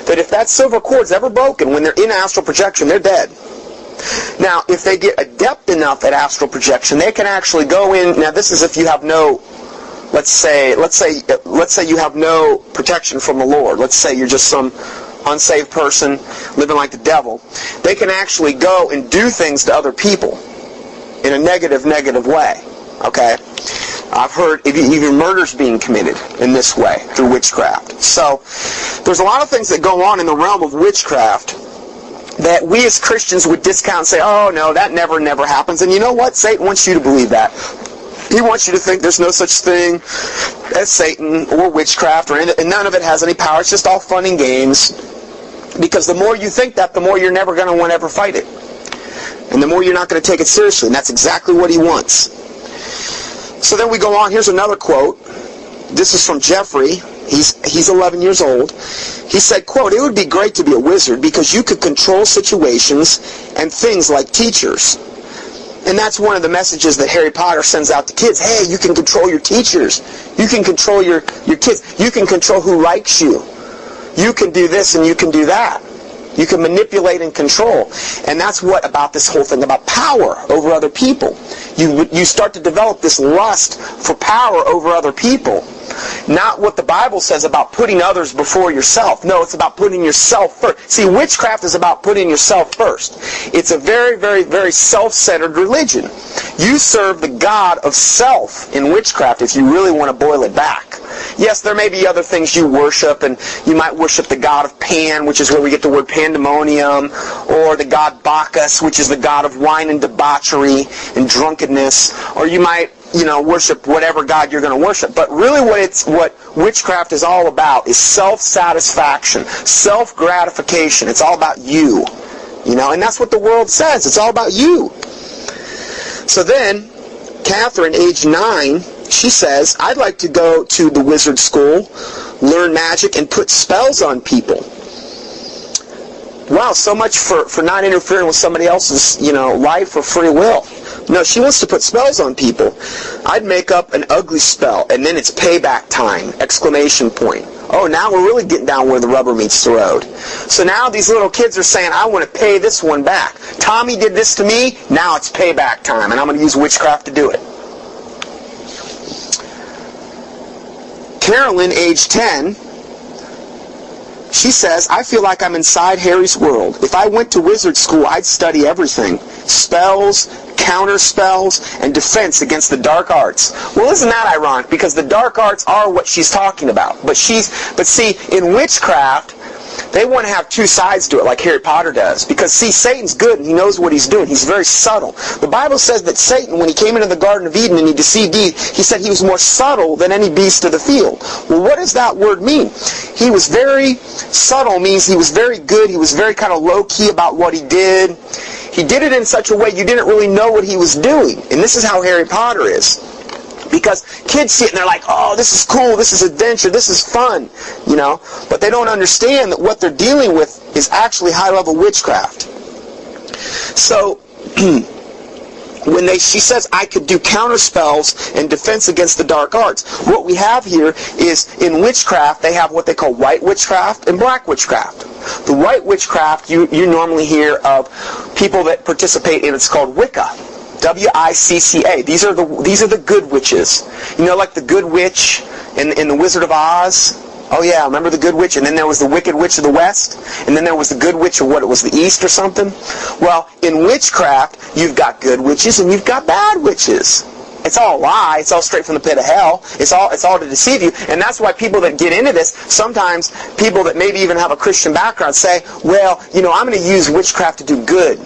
that if that silver cord's ever broken, when they're in astral projection, they're dead. Now, if they get adept enough at astral projection, they can actually go in. Now, this is if you have no, let's say you have no protection from the Lord. Let's say you're just some unsaved person living like the devil. They can actually go and do things to other people in a negative way. Okay? I've heard even murders being committed in this way through witchcraft. So there's a lot of things that go on in the realm of witchcraft that we as Christians would discount and say, oh no, that never happens. And you know what? Satan wants you to believe that. He wants you to think there's no such thing as Satan or witchcraft, and none of it has any power. It's just all fun and games. Because the more you think that, the more you're never going to want to ever fight it. And the more you're not going to take it seriously. And that's exactly what he wants. So then we go on. Here's another quote. This is from Jeffrey. He's 11 years old. He said, quote, "It would be great to be a wizard because you could control situations and things like teachers." And that's one of the messages that Harry Potter sends out to kids. Hey, you can control your teachers. You can control your kids. You can control who likes you. You can do this and you can do that. You can manipulate and control. And that's what about this whole thing about power over other people. You start to develop this lust for power over other people. Not what the Bible says about putting others before yourself. No, it's about putting yourself first. See, witchcraft is about putting yourself first. It's a very, very, very self-centered religion. You serve the god of self in witchcraft if you really want to boil it back. Yes, there may be other things you worship, and you might worship the god of Pan, which is where we get the word pandemonium, or the god Bacchus, which is the god of wine and debauchery and drunkenness, or you might worship whatever god you're going to worship. But really what witchcraft is all about is self-satisfaction, self-gratification. It's all about you. And that's what the world says. It's all about you. So then, Catherine, age 9, she says, "I'd like to go to the wizard school, learn magic, and put spells on people." Wow, so much for not interfering with somebody else's, life or free will. No, she wants to put spells on people. "I'd make up an ugly spell, and then it's payback time!" Exclamation point. Oh, now we're really getting down where the rubber meets the road. So now these little kids are saying, I want to pay this one back. Tommy did this to me, now it's payback time, and I'm going to use witchcraft to do it. Carolyn, age 10, she says, "I feel like I'm inside Harry's world. If I went to wizard school, I'd study everything. Spells, counter spells, and defense against the dark arts." Well, isn't that ironic? Because the dark arts are what she's talking about. But see, in witchcraft, they want to have two sides to it, like Harry Potter does. Because, see, Satan's good, and he knows what he's doing. He's very subtle. The Bible says that Satan, when he came into the Garden of Eden and he deceived Eve, he said he was more subtle than any beast of the field. Well, what does that word mean? He was very subtle, means he was very good. He was very kind of low-key about what he did. He did it in such a way you didn't really know what he was doing. And this is how Harry Potter is. Because kids see it and they're like, oh, this is cool, this is adventure, this is fun, But they don't understand that what they're dealing with is actually high-level witchcraft. So, when she says, I could do counter spells and defense against the dark arts, what we have here is, in witchcraft, they have what they call white witchcraft and black witchcraft. The white witchcraft, you normally hear of people that participate in, it's called Wicca. W-I-C-C-A. These are the good witches. Like the good witch in the Wizard of Oz. Oh yeah, remember the good witch? And then there was the wicked witch of the West. And then there was the good witch of the East or something. Well, in witchcraft, you've got good witches and you've got bad witches. It's all a lie. It's all straight from the pit of hell. It's all to deceive you. And that's why people that get into this, sometimes people that maybe even have a Christian background say, well, I'm going to use witchcraft to do good.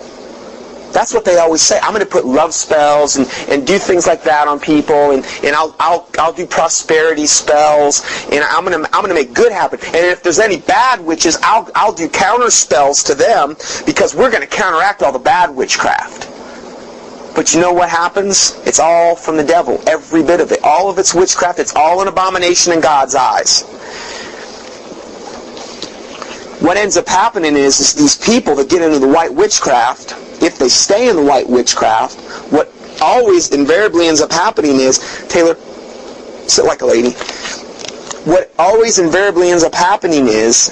That's what they always say. I'm going to put love spells and do things like that on people, and I'll do prosperity spells, and I'm going to make good happen. And if there's any bad witches, I'll do counter spells to them because we're going to counteract all the bad witchcraft. But you know what happens? It's all from the devil. Every bit of it. All of it's witchcraft. It's all an abomination in God's eyes. What ends up happening is these people that get into the white witchcraft, if they stay in the white witchcraft, what always invariably ends up happening is, Taylor, sit like a lady. What always invariably ends up happening is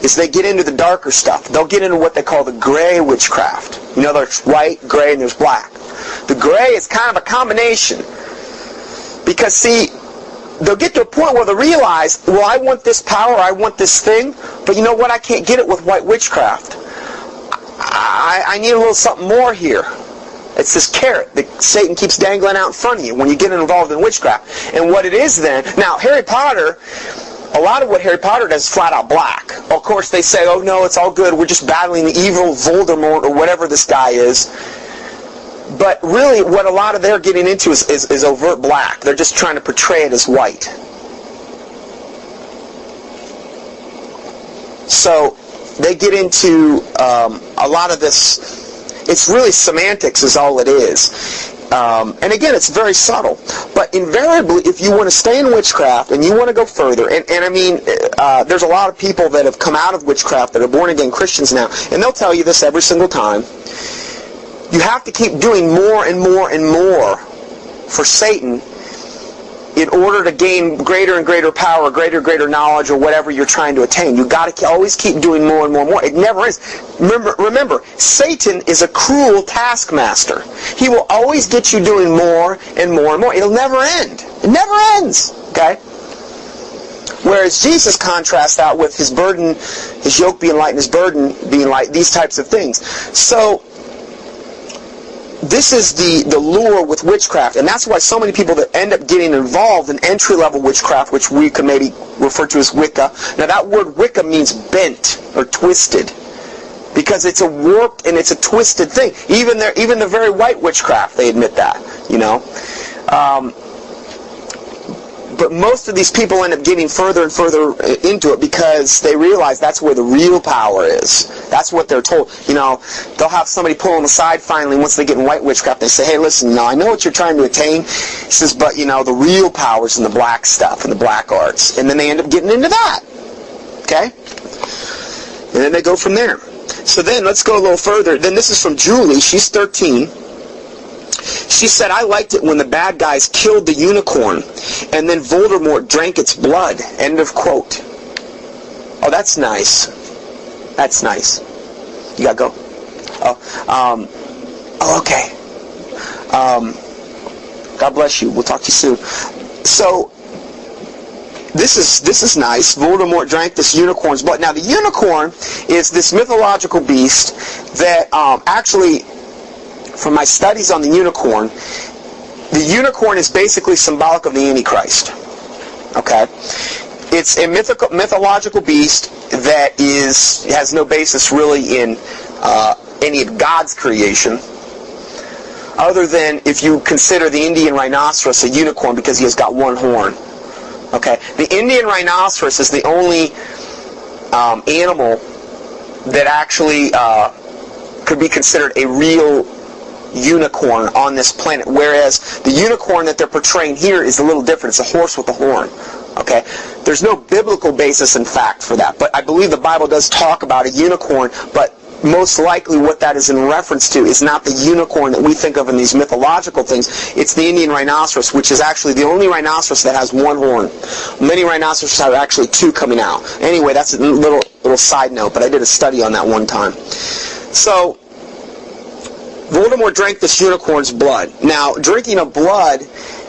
is they get into the darker stuff. They'll get into what they call the gray witchcraft. You know, there's white, gray, and there's black. The gray is kind of a combination. Because, see, they'll get to a point where they realize, well, I want this power, I want this thing, but you know what? I can't get it with white witchcraft. I need a little something more here. It's this carrot that Satan keeps dangling out in front of you when you get involved in witchcraft. And what it is then, now Harry Potter, a lot of what Harry Potter does is flat out black. Of course they say, oh no, it's all good, we're just battling the evil Voldemort or whatever this guy is. But really what a lot of they're getting into is overt black. They're just trying to portray it as white. So they get into a lot of this. It's really semantics is all it is. And again, it's very subtle. But invariably, if you want to stay in witchcraft and you want to go further, and I mean, there's a lot of people that have come out of witchcraft that are born-again Christians now, and they'll tell you this every single time. You have to keep doing more and more and more for Satan in order to gain greater and greater power, greater and greater knowledge, or whatever you're trying to attain. You've got to always keep doing more and more and more. It never ends. Remember, Satan is a cruel taskmaster. He will always get you doing more and more and more. It'll never end. It never ends. Okay? Whereas Jesus contrasts out with his burden, his yoke being light and his burden being light, these types of things. So, this is the lure with witchcraft, and that's why so many people that end up getting involved in entry-level witchcraft, which we could maybe refer to as Wicca. Now that word Wicca means bent or twisted, because it's a warped and it's a twisted thing. Even the very white witchcraft, they admit that, you know. But most of these people end up getting further and further into it because they realize that's where the real power is. That's what they're told. You know, they'll have somebody pull them aside finally once they get in white witchcraft. They say, hey, listen, now I know what you're trying to attain. He says, but, you know, the real power's in the black stuff and the black arts. And then they end up getting into that. Okay? And then they go from there. So then, let's go a little further. Then this is from Julie. She's 13. She said, I liked it when the bad guys killed the unicorn and then Voldemort drank its blood. End of quote. Oh, that's nice. That's nice. You gotta go? Oh, okay. God bless you. We'll talk to you soon. So, this is nice. Voldemort drank this unicorn's blood. Now, the unicorn is this mythological beast that actually, from my studies on the unicorn is basically symbolic of the Antichrist. Okay? It's a mythological beast that has no basis really in any of God's creation, other than if you consider the Indian rhinoceros a unicorn because he has got one horn. Okay? The Indian rhinoceros is the only animal that actually could be considered a real unicorn on this planet, whereas the unicorn that they're portraying here is a little different. It's a horse with a horn. Okay? There's no biblical basis in fact for that, but I believe the Bible does talk about a unicorn, but most likely what that is in reference to is not the unicorn that we think of in these mythological things. It's the Indian rhinoceros, which is actually the only rhinoceros that has one horn. Many rhinoceroses have actually two coming out. Anyway, that's a little side note, but I did a study on that one time. So, Voldemort drank this unicorn's blood. Now, drinking of blood,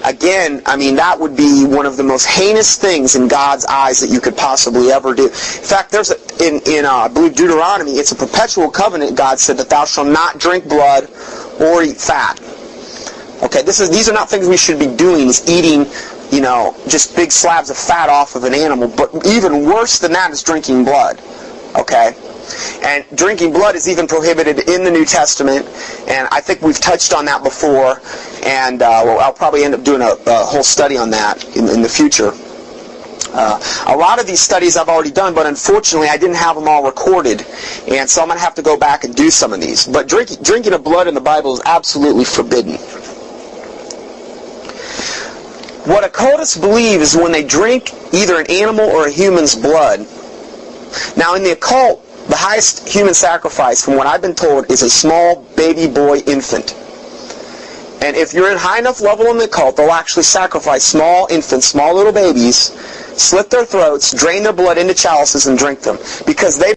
again, I mean, that would be one of the most heinous things in God's eyes that you could possibly ever do. In fact, there's I believe Deuteronomy, it's a perpetual covenant. God said that thou shalt not drink blood or eat fat. Okay, these are not things we should be doing, is eating, you know, just big slabs of fat off of an animal. But even worse than that is drinking blood. Okay? And drinking blood is even prohibited in the New Testament, and I think we've touched on that before, and I'll probably end up doing a whole study on that in the future. A lot of these studies I've already done, but unfortunately I didn't have them all recorded, and so I'm going to have to go back and do some of these. But drinking of blood in the Bible is absolutely forbidden. What occultists believe is when they drink either an animal or a human's blood. Now in the occult, the highest human sacrifice, from what I've been told, is a small baby boy infant. And if you're in high enough level in the occult, they'll actually sacrifice small infants, small little babies, slit their throats, drain their blood into chalices, and drink them, because they